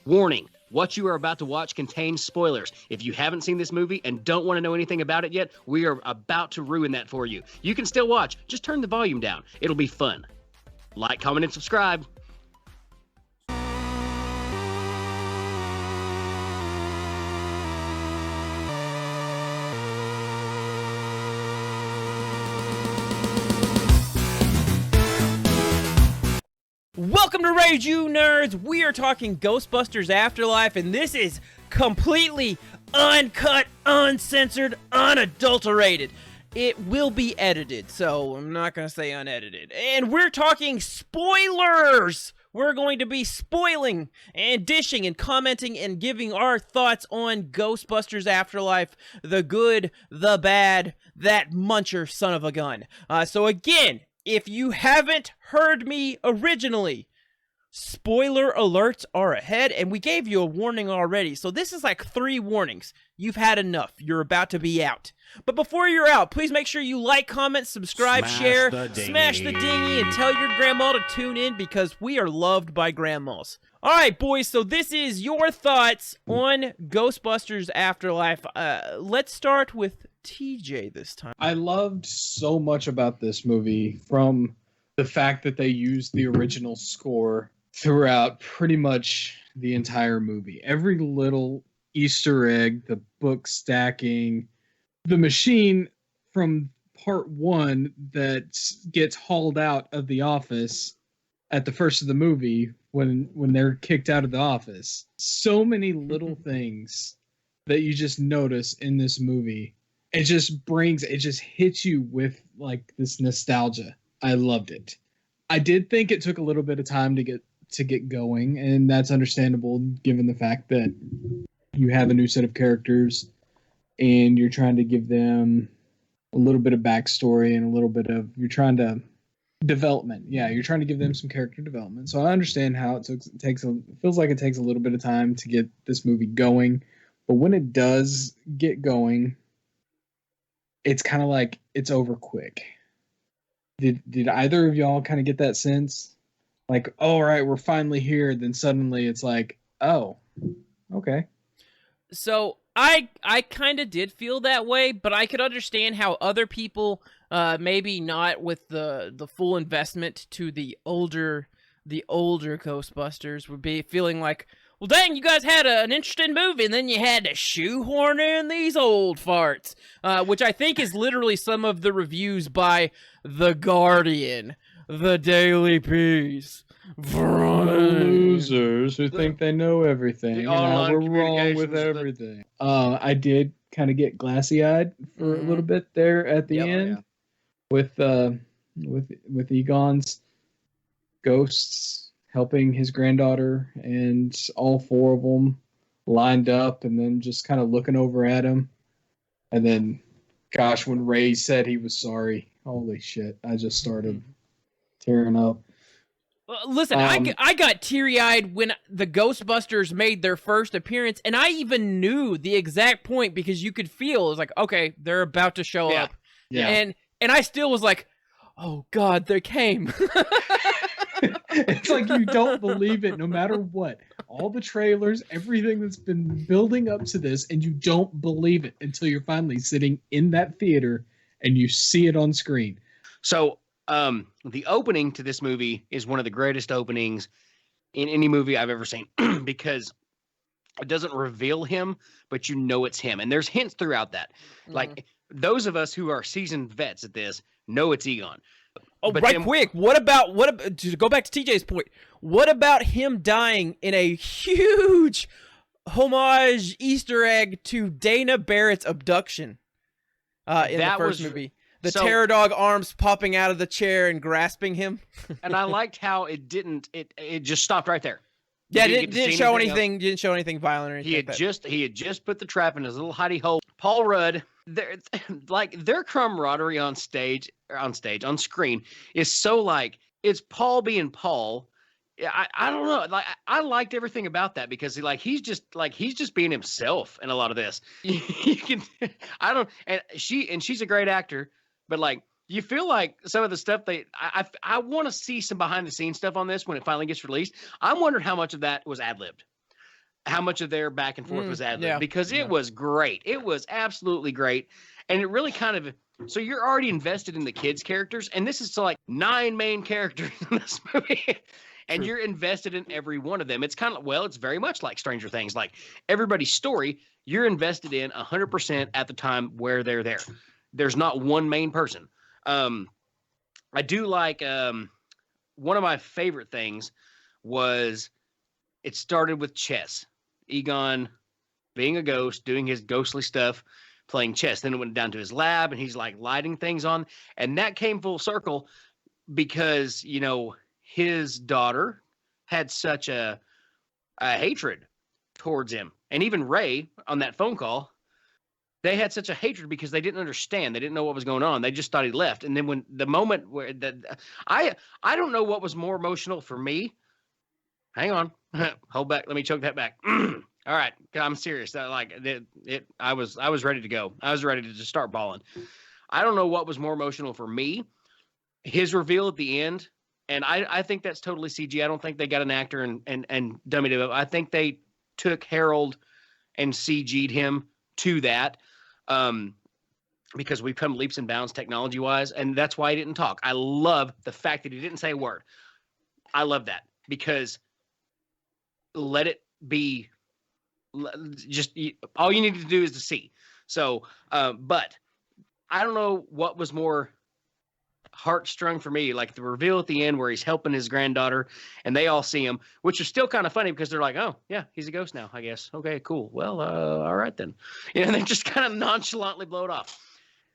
Warning, what you are about to watch contains spoilers. If you haven't seen this movie and don't want to know anything about it yet, we are about to ruin that for you. You can still watch, just turn the volume down. It'll be fun. Like, comment, and subscribe. Welcome to Rage, you nerds! We are talking Ghostbusters Afterlife, and this is completely uncut, uncensored, unadulterated. It will be edited, so I'm not going to say unedited. And we're talking spoilers! We're going to be spoiling and dishing and commenting and giving our thoughts on Ghostbusters Afterlife, the good, the bad, that muncher son of a gun. So again, if you haven't heard me originally, spoiler alerts are ahead, and we gave you a warning already, so this is like 3 warnings. You've had enough. You're about to be out. But before you're out, please make sure you like, comment, subscribe, share, smash the dinghy, and tell your grandma to tune in because we are loved by grandmas. Alright, boys, so this is your thoughts on Ghostbusters Afterlife. Let's start with TJ this time. I loved so much about this movie, from the fact that they used the original score throughout pretty much the entire movie. Every little Easter egg, the book stacking, the machine from part 1 that gets hauled out of the office at the first of the movie when they're kicked out of the office. So many little things that you just notice in this movie. It just hits you with like this nostalgia. I loved it. I did think it took a little bit of time to get going, and that's understandable given the fact that you have a new set of characters and you're trying to give them a little bit of backstory and a little bit of, you're trying to development. Yeah, you're trying to give them some character development. So I understand how it feels like it takes a little bit of time to get this movie going, but when it does get going, it's kind of like it's over quick. Did either of y'all kind of get that sense? Like, oh, all right, we're finally here. Then suddenly it's like, oh, okay. So I kind of did feel that way, but I could understand how other people, maybe not with the full investment to the older Ghostbusters, would be feeling like, well, dang, you guys had an interesting movie, and then you had to shoehorn in these old farts, which I think is literally some of the reviews by The Guardian, The Daily Piece, Losers who think they know everything, and how we're wrong with everything. I did kind of get glassy-eyed for a little bit there at the end, with Egon's ghosts helping his granddaughter, and all 4 of them lined up and then just kind of looking over at him. And then, gosh, when Ray said he was sorry, holy shit, I just started tearing up. Listen, I got teary-eyed when the Ghostbusters made their first appearance, and I even knew the exact point because you could feel, it was like, okay, they're about to show up. Yeah. And I still was like, oh God, they came. It's like you don't believe it no matter what. All the trailers, everything that's been building up to this, and you don't believe it until you're finally sitting in that theater and you see it on screen. So, the opening to this movie is one of the greatest openings in any movie I've ever seen because it doesn't reveal him, but you know it's him. And there's hints throughout that. Mm-hmm. Like, those of us who are seasoned vets at this know it's Egon. Oh, but quick. What about to go back to TJ's point? What about him dying in a huge homage Easter egg to Dana Barrett's abduction in the first movie? The terror dog arms popping out of the chair and grasping him. And I liked how it just stopped right there. Yeah, it didn't show anything. Didn't show anything violent or anything. He had just put the trap in his little hidey hole. Paul Rudd, their camaraderie on screen is so like, it's Paul being Paul. I don't know. Like, I liked everything about that because he's just being himself in a lot of this. She's a great actor, but like, you feel like some of the stuff I want to see some behind the scenes stuff on this when it finally gets released. I'm wondering how much of that was ad-libbed. how much of their back and forth was ad-lib, yeah. because it was great. It was absolutely great. And it really kind of, so you're already invested in the kids' characters, and this is to like 9 main characters in this movie. And True. you're invested in every one of them. It's kind of, well, it's very much like Stranger Things. Like everybody's story, you're invested in 100% at the time where they're there. There's not one main person. I do like, one of my favorite things was it started with chess. Egon being a ghost, doing his ghostly stuff, playing chess. Then it went down to his lab and he's like lighting things on. And that came full circle because, you know, his daughter had such a hatred towards him. And even Ray on that phone call, they had such a hatred because they didn't understand. They didn't know what was going on. They just thought he left. And then when the moment where I don't know what was more emotional for me. Hang on. Hold back. Let me choke that back. All right. I'm serious. I was ready to go. I was ready to just start bawling. I don't know what was more emotional for me. His reveal at the end. And I think that's totally CG. I don't think they got an actor and dummied it up. I think they took Harold and CG'd him to that. Because we've come leaps and bounds technology wise. And that's why he didn't talk. I love the fact that he didn't say a word. I love that because let it be just all you need to do is to see. So, but I don't know what was more heartstrung for me, like the reveal at the end where he's helping his granddaughter and they all see him, which is still kind of funny because they're like, oh yeah, he's a ghost now, I guess. Okay, cool. Well, all right then. And they just kind of nonchalantly blow it off.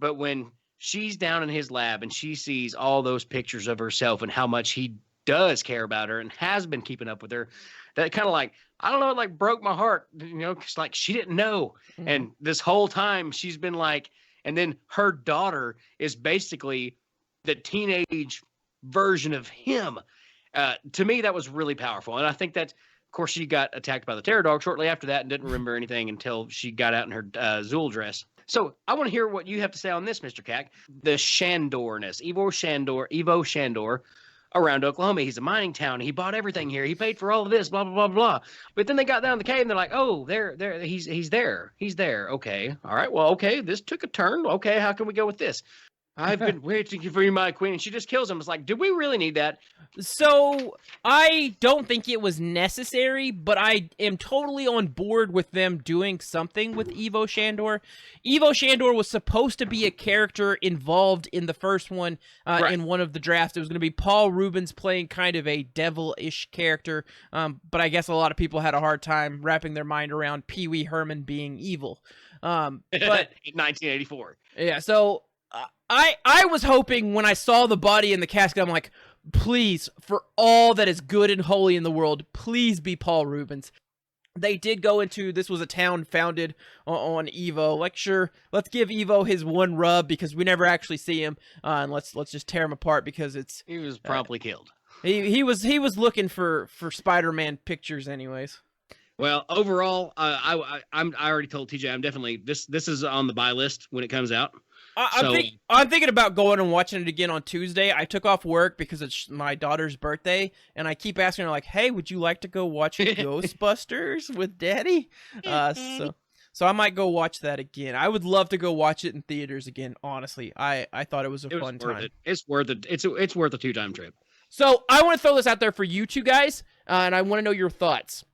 But when she's down in his lab and she sees all those pictures of herself and how much he does care about her and has been keeping up with her, that kind of like, I don't know, it like broke my heart, you know, because like she didn't know. Mm-hmm. And this whole time she's been like, and then her daughter is basically the teenage version of him. To me, that was really powerful. And I think that, of course, she got attacked by the terror dog shortly after that and didn't remember anything until she got out in her Zool dress. So I want to hear what you have to say on this, Mr. Cack. The Shandorness, Evo Shandor around Oklahoma. He's a mining town. He bought everything here. He paid for all of this, blah, blah, blah, blah. But then they got down the cave and they're like, oh, he's there. He's there. Okay. All right. Well, okay. This took a turn. Okay. How can we go with this? I've been waiting for you, my queen. And she just kills him. It's like, did we really need that? So I don't think it was necessary, but I am totally on board with them doing something with Evo Shandor. Evo Shandor was supposed to be a character involved in the first one, right, in one of the drafts. It was going to be Paul Reubens playing kind of a devil-ish character, but I guess a lot of people had a hard time wrapping their mind around Pee Wee Herman being evil. But in 1984. Yeah, so I was hoping when I saw the body in the casket, I'm like, please, for all that is good and holy in the world, please be Paul Reubens. They did go into, this was a town founded on Evo. Like, sure, let's give Evo his one rub because we never actually see him, and let's just tear him apart because he was promptly killed. He was looking for Spider-Man pictures, anyways. Well, overall, I already told TJ I'm definitely this is on the buy list when it comes out. I'm thinking about going and watching it again on Tuesday. I took off work because it's my daughter's birthday, and I keep asking her, like, hey, would you like to go watch Ghostbusters with Daddy? So I might go watch that again. I would love to go watch it in theaters again, honestly. I thought it was a fun time. It's worth it. It's worth a 2-time trip. So I want to throw this out there for you two guys, and I want to know your thoughts.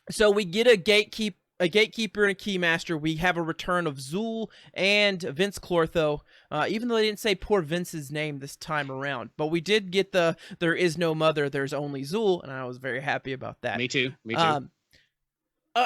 So we get a gatekeeper and a keymaster. We have a return of Zool and Vince Clortho, even though they didn't say poor Vince's name this time around. But we did get the there is no mother, there's only Zool, and I was very happy about that. Me too.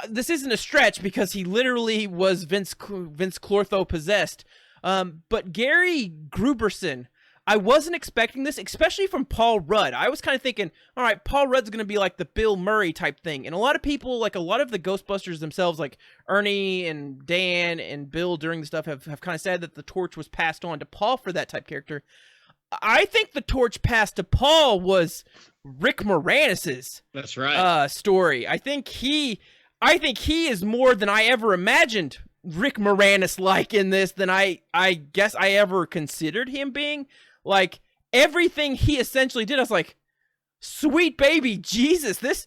This isn't a stretch because he literally was Vince Clortho possessed. But Gary Gruberson, I wasn't expecting this, especially from Paul Rudd. I was kind of thinking, all right, Paul Rudd's going to be like the Bill Murray type thing. And a lot of people, like a lot of the Ghostbusters themselves, like Ernie and Dan and Bill during the stuff have kind of said that the torch was passed on to Paul for that type character. I think the torch passed to Paul was Rick Moranis's That's right. Story. I think he is more than I ever imagined Rick Moranis like in this than I guess I ever considered him being. Like, everything he essentially did, I was like, sweet baby Jesus, this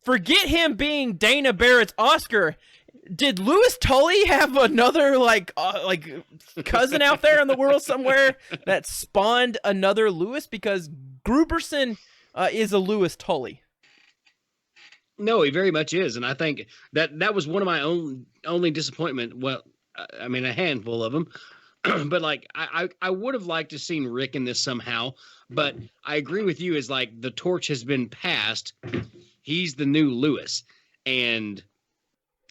forget him being Dana Barrett's Oscar. Did Louis Tully have another like cousin out there in the world somewhere that spawned another Louis? Because Gruberson is a Louis Tully. No, he very much is, and I think that was one of my only disappointment. Well, I mean, a handful of them, but like I would have liked to seen Rick in this somehow. But I agree with you. Is like the torch has been passed. He's the new Louis, and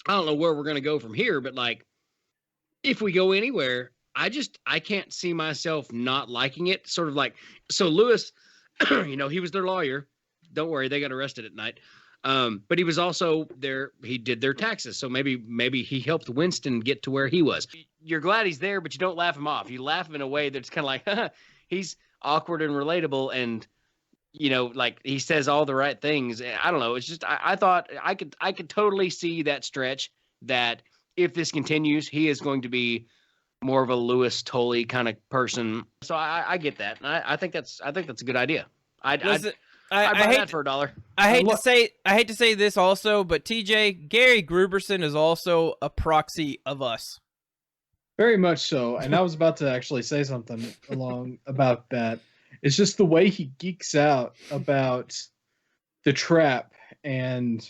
I don't know where we're gonna go from here. But like, if we go anywhere, I can't see myself not liking it. Sort of like, so Louis, he was their lawyer. Don't worry, they got arrested at night. But he was also there. He did their taxes. So maybe he helped Winston get to where he was. You're glad he's there, but you don't laugh him off. You laugh him in a way that's kind of like, he's awkward and relatable. And, like he says all the right things. I don't know. It's just, I thought I could totally see that stretch that if this continues, he is going to be more of a Louis Tully kind of person. So I get that. And I think that's a good idea. I hate that for $1. I hate to say this also, but TJ, Gary Gruberson is also a proxy of us. Very much so. And I was about to actually say something about that. It's just the way he geeks out about the trap and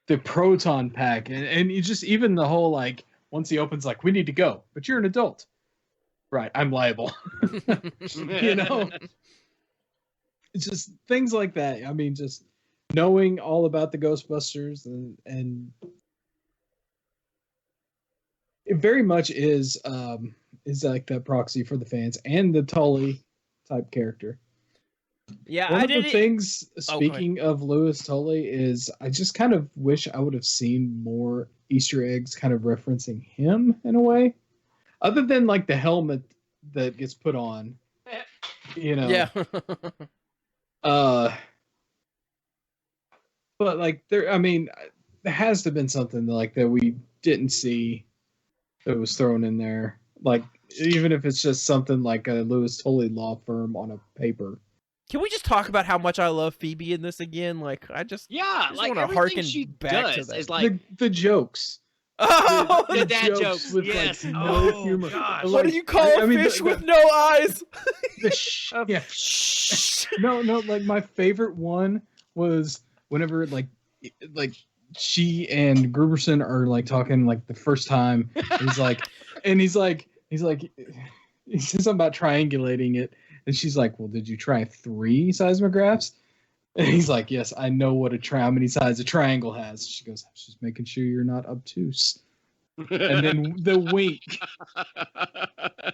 the proton pack. And you just, even the whole, like, once he opens, like, we need to go, but you're an adult. Right. I'm liable. It's just things like that. I mean, just knowing all about the Ghostbusters and it very much is like that proxy for the fans and the Tully type character. Yeah, One of the things, speaking of Louis Tully, is I just kind of wish I would have seen more Easter eggs kind of referencing him in a way. Other than like the helmet that gets put on. Yeah. But like there has to have been something like that we didn't see that was thrown in there. Like even if it's just something like a Louis Tully law firm on a paper. Can we just talk about how much I love Phoebe in this again? Like I just like want to harken she back to that. Is like the jokes. Oh, the dad jokes with yes. Like no humor. Gosh. What do you call a fish with no eyes? No, like my favorite one was whenever like she and Gruberson are like talking like the first time. He says something about triangulating it, and she's like, "Well, did you try 3 seismographs?" And he's like, "Yes, I know how many sides a triangle has." She goes, "I'm just making sure you're not obtuse." And then the wink.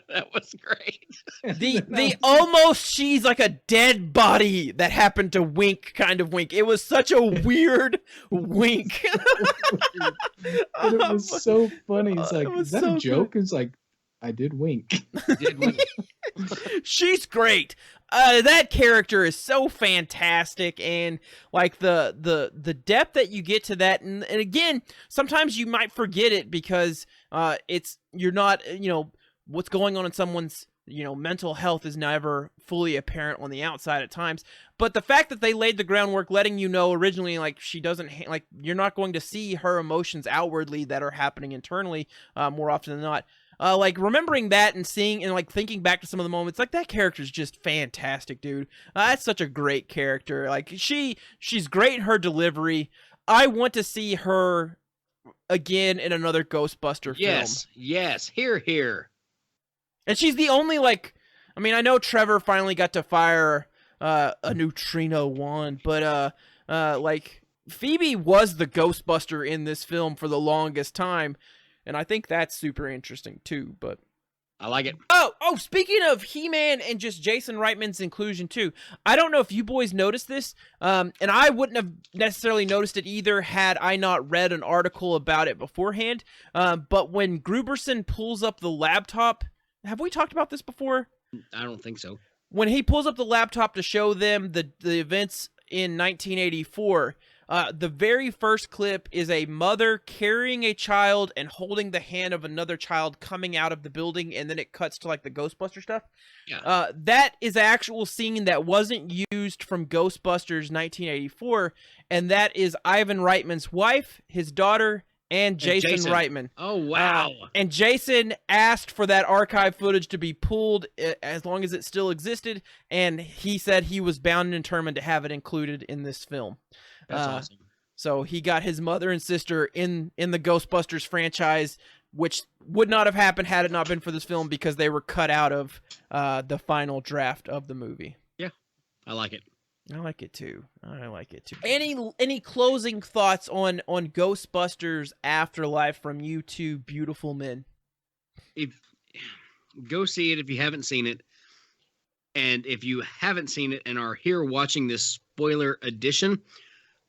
That was great. The almost she's like a dead body that happened to wink kind of wink. It was such a weird wink. It was so funny. It's like, is that a joke? It's like, I did wink. She's great. That character is so fantastic, and like the depth that you get to that, and again, sometimes you might forget it because you're not, what's going on in someone's mental health is never fully apparent on the outside at times. But the fact that they laid the groundwork, letting you know originally, like she doesn't like you're not going to see her emotions outwardly that are happening internally more often than not. Like remembering that and seeing and like thinking back to some of the moments, like that character's just fantastic, dude. That's such a great character. Like she's great in her delivery. I want to see her again in another Ghostbuster film. Yes, here. And she's the only I know Trevor finally got to fire a neutrino wand, but like Phoebe was the Ghostbuster in this film for the longest time. And I think that's super interesting too, but I like it. Oh, speaking of He-Man and just Jason Reitman's inclusion too, I don't know if you boys noticed this, and I wouldn't have necessarily noticed it either had I not read an article about it beforehand, but when Gruberson pulls up the laptop, have we talked about this before? I don't think so. When he pulls up the laptop to show them the events in 1984, The very first clip is a mother carrying a child and holding the hand of another child coming out of the building, and then it cuts to like the Ghostbuster stuff. Yeah. That is an actual scene that wasn't used from Ghostbusters 1984, and that is Ivan Reitman's wife, his daughter, and Jason Reitman. Oh, wow. And Jason asked for that archive footage to be pulled as long as it still existed, and he said he was bound and determined to have it included in this film. That's awesome. So he got his mother and sister in the Ghostbusters franchise, which would not have happened had it not been for this film because they were cut out of the final draft of the movie. Yeah, I like it. I like it too. Any closing thoughts on Ghostbusters Afterlife from you two beautiful men? Go see it if you haven't seen it. And if you haven't seen it and are here watching this spoiler edition,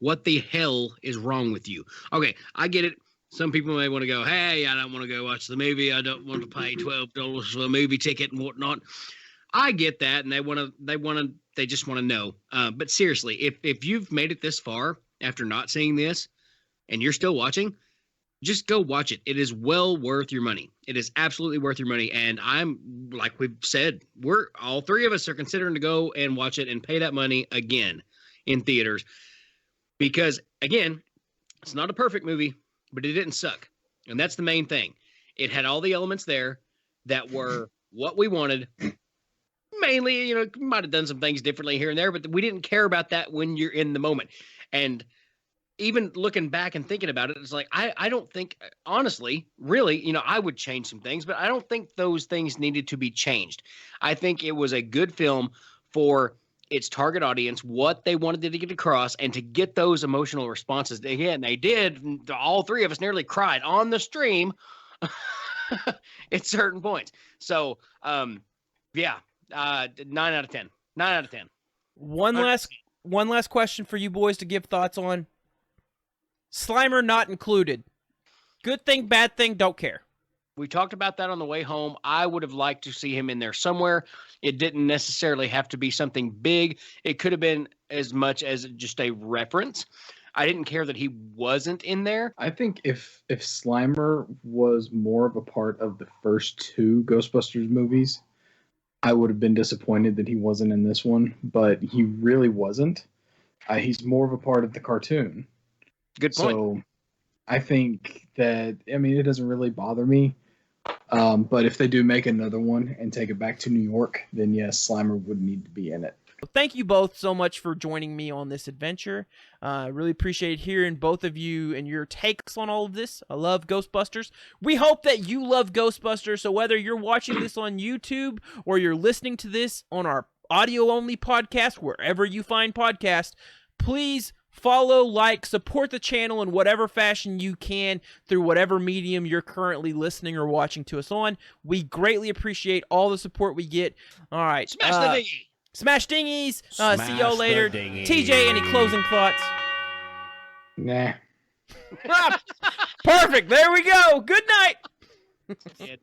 what the hell is wrong with you? Okay, I get it. Some people may want to go, hey, I don't want to go watch the movie. I don't want to pay $12 for a movie ticket and whatnot. I get that, and they just want to know. But seriously, if you've made it this far after not seeing this, and you're still watching, just go watch it. It is well worth your money. It is absolutely worth your money. And I'm, like we've said, we're all three of us are considering to go and watch it and pay that money again in theaters. Because again, it's not a perfect movie, but it didn't suck. And that's the main thing. It had all the elements there that were what we wanted. Mainly, you know, might have done some things differently here and there, but we didn't care about that when you're in the moment. And even looking back and thinking about it, it's like, I don't think, honestly, really, you know, I would change some things, but I don't think those things needed to be changed. I think it was a good film for its target audience, what they wanted to get across, and to get those emotional responses. Again, they did. All three of us nearly cried on the stream at certain points. So, yeah. 9 out of 10. 9 out of 10. One last question for you boys to give thoughts on. Slimer not included. Good thing, bad thing, don't care. We talked about that on the way home. I would have liked to see him in there somewhere. It didn't necessarily have to be something big. It could have been as much as just a reference. I didn't care that he wasn't in there. I think if Slimer was more of a part of the first two Ghostbusters movies, I would have been disappointed that he wasn't in this one, but he really wasn't. He's more of a part of the cartoon. Good point. So I think that, I mean, it doesn't really bother me. But if they do make another one and take it back to New York, then yes, Slimer would need to be in it. Thank you both so much for joining me on this adventure. I really appreciate hearing both of you and your takes on all of this. I love Ghostbusters. We hope that you love Ghostbusters, so whether you're watching this on YouTube or you're listening to this on our audio-only podcast, wherever you find podcasts, please follow, like, support the channel in whatever fashion you can through whatever medium you're currently listening or watching to us on. We greatly appreciate all the support we get. All right. Smash the dinghy. Smash dinghies. See y'all later. TJ, any closing thoughts? Nah. Perfect. There we go. Good night. Yeah.